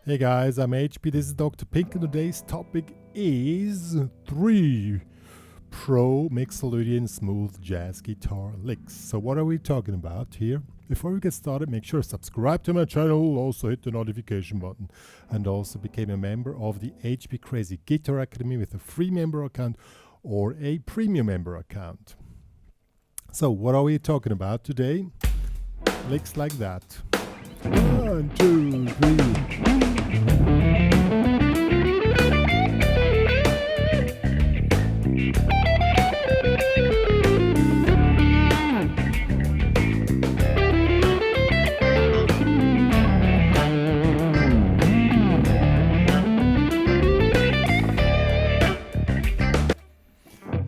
Hey guys, I'm HP, this is Dr. Pink, and today's topic is 3 Pro Mixolydian smooth jazz guitar licks. So what are we talking about here? Before we get started, make sure to subscribe to my channel, also hit the notification button, and also become a member of the HPCrazy Guitar Academy with a free member account or a premium member account. So what are we talking about today? Licks like that. 1, 2, 3.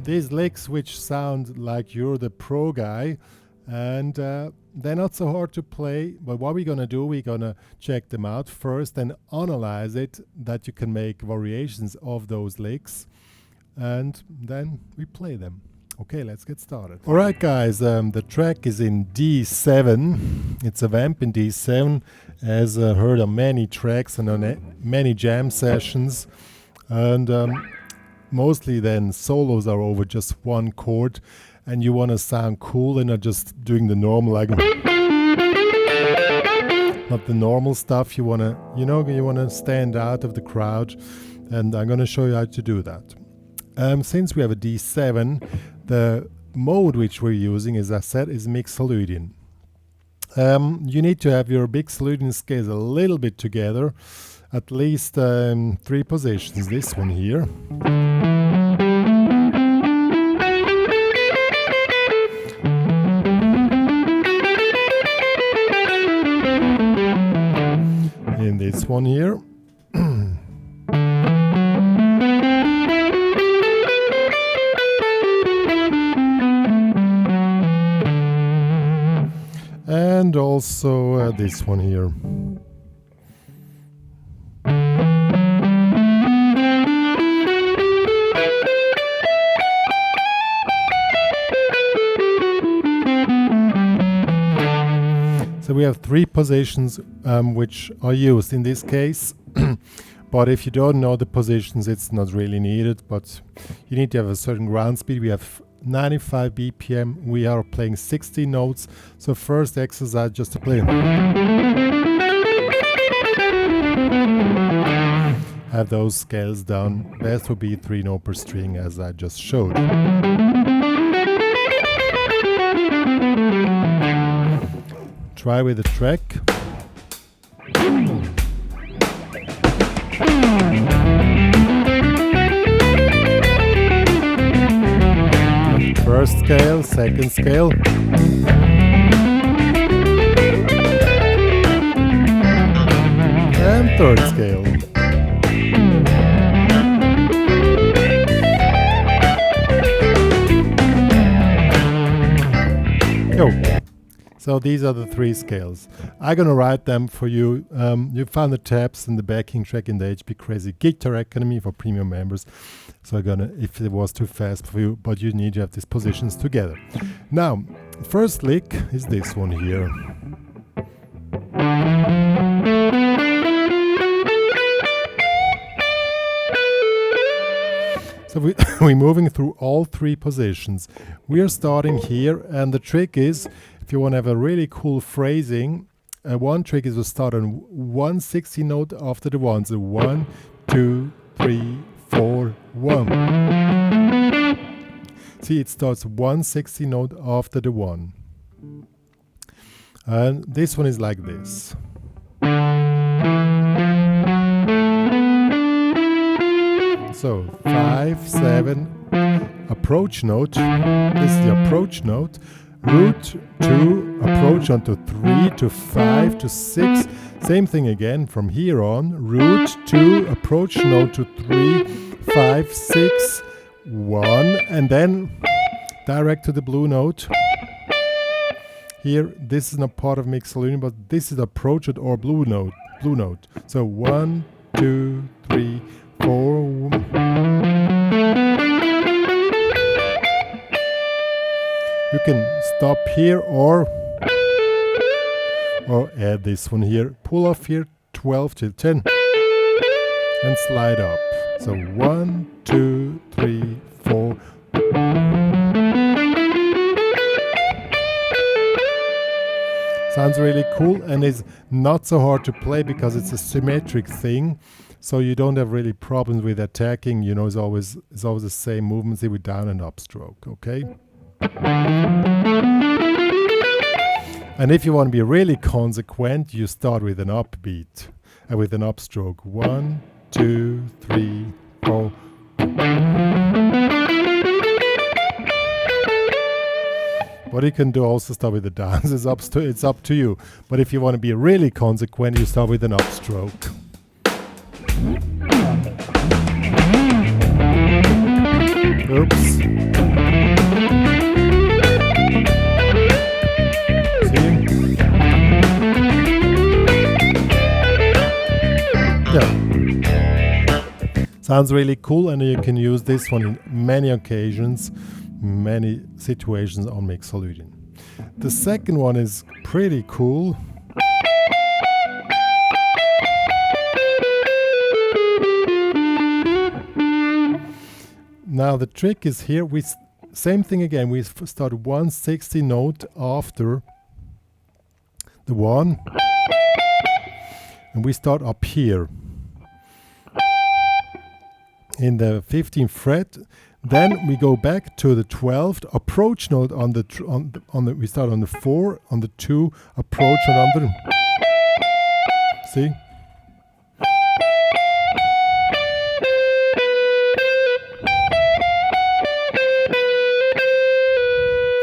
These licks which sound like you're the pro guy, and they're not so hard to play, but what we're gonna do, we're gonna check them out first and analyze it, that you can make variations of those licks, and then we play them. Okay, let's get started. Alright guys, the track is in D7. It's a vamp in D7, as heard on many tracks and on many jam sessions, and mostly then solos are over just one chord, and you want to sound cool and not just doing the normal, like not the normal stuff. You want to, you want to stand out of the crowd, and I'm going to show you how to do that. Since we have a D7, the mode which we're using, as I said, is Mixolydian. You need to have your Mixolydian scales a little bit together, at least 3 positions. This one here. In this one here. And also this one here. So we have 3 positions which are used in this case, but if you don't know the positions, it's not really needed, but you need to have a certain ground speed. We have 95 BPM, we are playing 60 notes, so first exercise just to play. Have those scales down. Best would be 3 notes per string, as I just showed. Try with the track. First scale, second scale. And third scale. Go. So these are the 3 scales. I'm gonna write them for you. You found the tabs and the backing track in the HPCrazy Guitar Academy for premium members. So I'm gonna, if it was too fast for you, but you need to have these positions together. Now, first lick is this one here. So we're moving through all 3 positions. We are starting here, and the trick is, if you want to have a really cool phrasing, one trick is to start on 160 note after the 1. So 1, 2, 3, 4, 1. See, it starts 160 note after the 1. And this one is like this. So 5, 7, approach note. This is the approach note. Root 2, approach onto 3 to 5 to 6. Same thing again from here on. Root 2, approach note to 3, 5, 6, 1, and then direct to the blue note. Here, this is not part of Mixolydian, but this is approach or blue note. Blue note. So 1, 2, 3, 4. You can stop here or add this one here. Pull off here 12 till 10. and slide up. So 1, 2, 3, 4. Sounds really cool and is not so hard to play because it's a symmetric thing. So you don't have really problems with attacking, you know, it's always the same movements with down and up stroke, okay? And if you want to be really consequent, you start with an upbeat, with an upstroke. 1, 2, 3, 4. But you can do also start with the downs. It's up to you. But if you want to be really consequent, you start with an upstroke. Oops. See? Yeah. Sounds really cool, and you can use this one in many occasions, many situations on Mixolydian. The second one is pretty cool. Now the trick is here, same thing again, we start 160 note after the 1, and we start up here in the 15th fret. Then we go back to the 12th approach note on the we start on the 4, on the 2 approach note on the, see?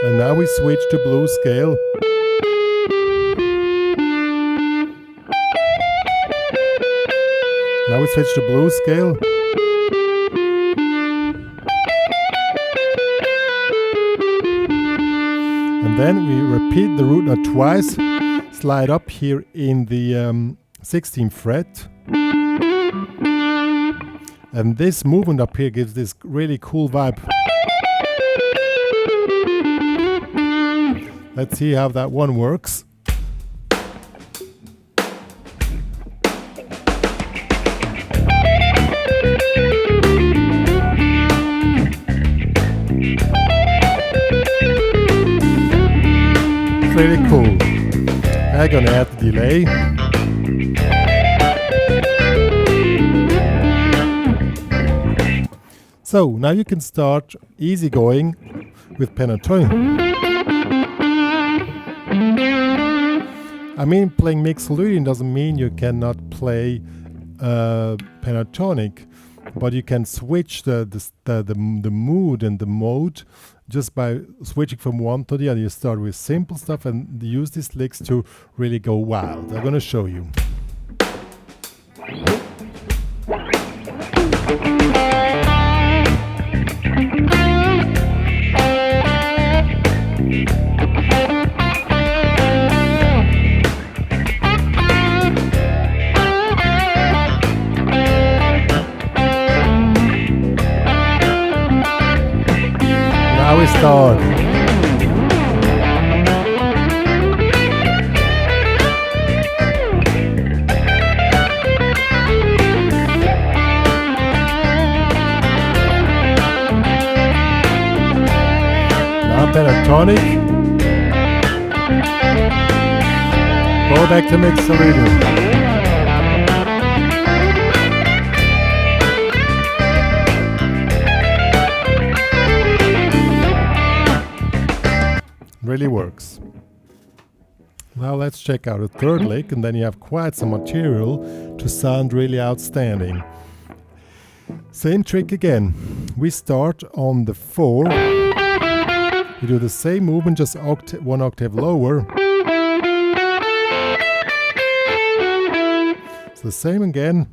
And now we switch to blues scale. Now we switch to blues scale. And then we repeat the root note twice, slide up here in the 16th fret. And this movement up here gives this really cool vibe. Let's see how that one works. It's really cool. I'm gonna add the delay. So now you can start easy going with pentatonic. I mean, playing Mixolydian doesn't mean you cannot play pentatonic, but you can switch the mood and the mode just by switching from one to the other. You start with simple stuff and use these licks to really go wild. I'm gonna show you. Now we start. Now pentatonic. Go back to Mixolydian. Really works. Now let's check out a third lick, and then you have quite some material to sound really outstanding. Same trick again. We start on the 4. We do the same movement, just one octave lower. It's the same again.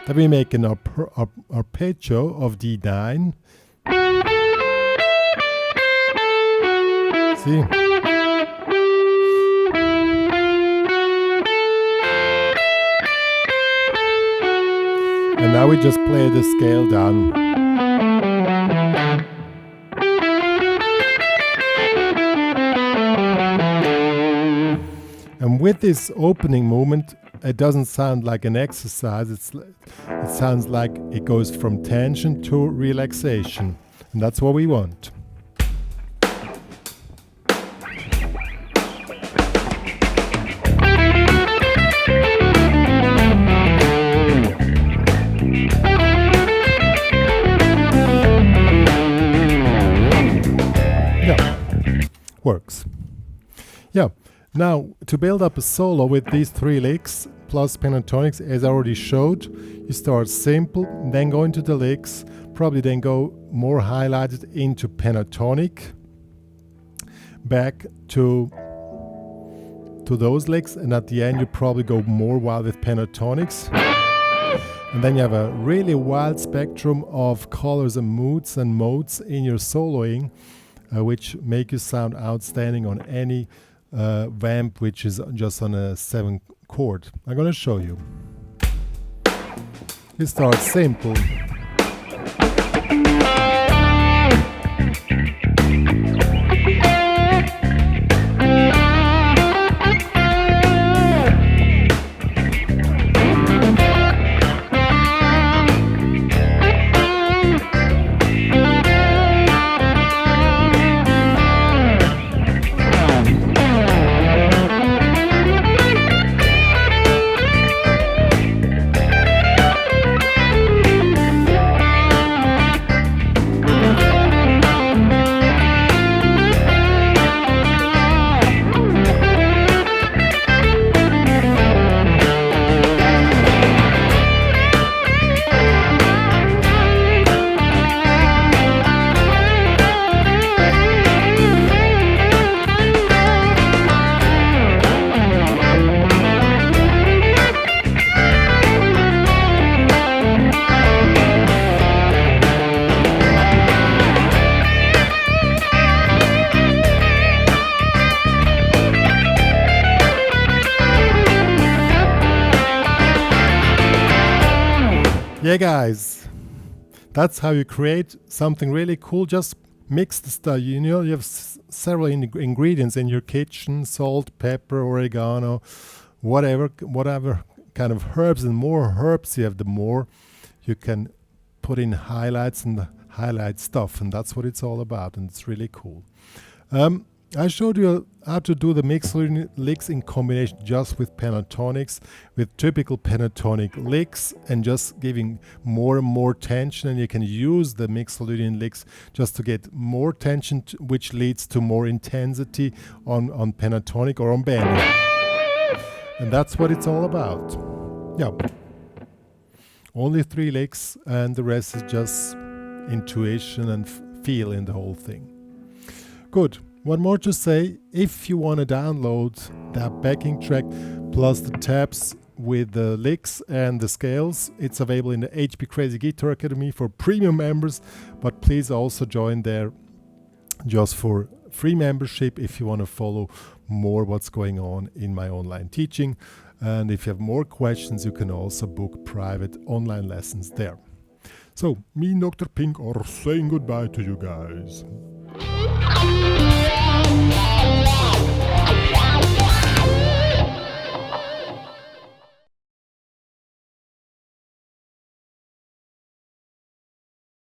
Then we make an arpeggio of D9. See? And now we just play the scale down. And with this opening movement, it doesn't sound like an exercise. It sounds like it goes from tension to relaxation, and that's what we want. Works. Yeah, now to build up a solo with these 3 licks plus pentatonics, as I already showed, you start simple, then go into the licks, probably then go more highlighted into pentatonic, back to those licks, and at the end you probably go more wild with pentatonics. And then you have a really wild spectrum of colors and moods and modes in your soloing, which make you sound outstanding on any vamp which is just on a 7 chord. I'm going to show you. You start simple. Yeah guys, that's how you create something really cool. Just mix the stuff. You know, you have several ingredients in your kitchen: salt, pepper, oregano, whatever kind of herbs. And more herbs you have, the more you can put in highlights and highlight stuff, and that's what it's all about, and it's really cool. I showed you how to do the Mixolydian licks in combination just with pentatonics, with typical pentatonic licks, and just giving more and more tension. And you can use the Mixolydian licks just to get more tension, which leads to more intensity on pentatonic or on bending. And that's what it's all about. Yeah. Only 3 licks, and the rest is just intuition and feel in the whole thing. Good. One more to say, if you want to download that backing track plus the tabs with the licks and the scales, it's available in the HPCrazy Guitar Academy for premium members, but please also join there just for free membership if you want to follow more what's going on in my online teaching. And if you have more questions, you can also book private online lessons there. So, me and Dr. Pink are saying goodbye to you guys.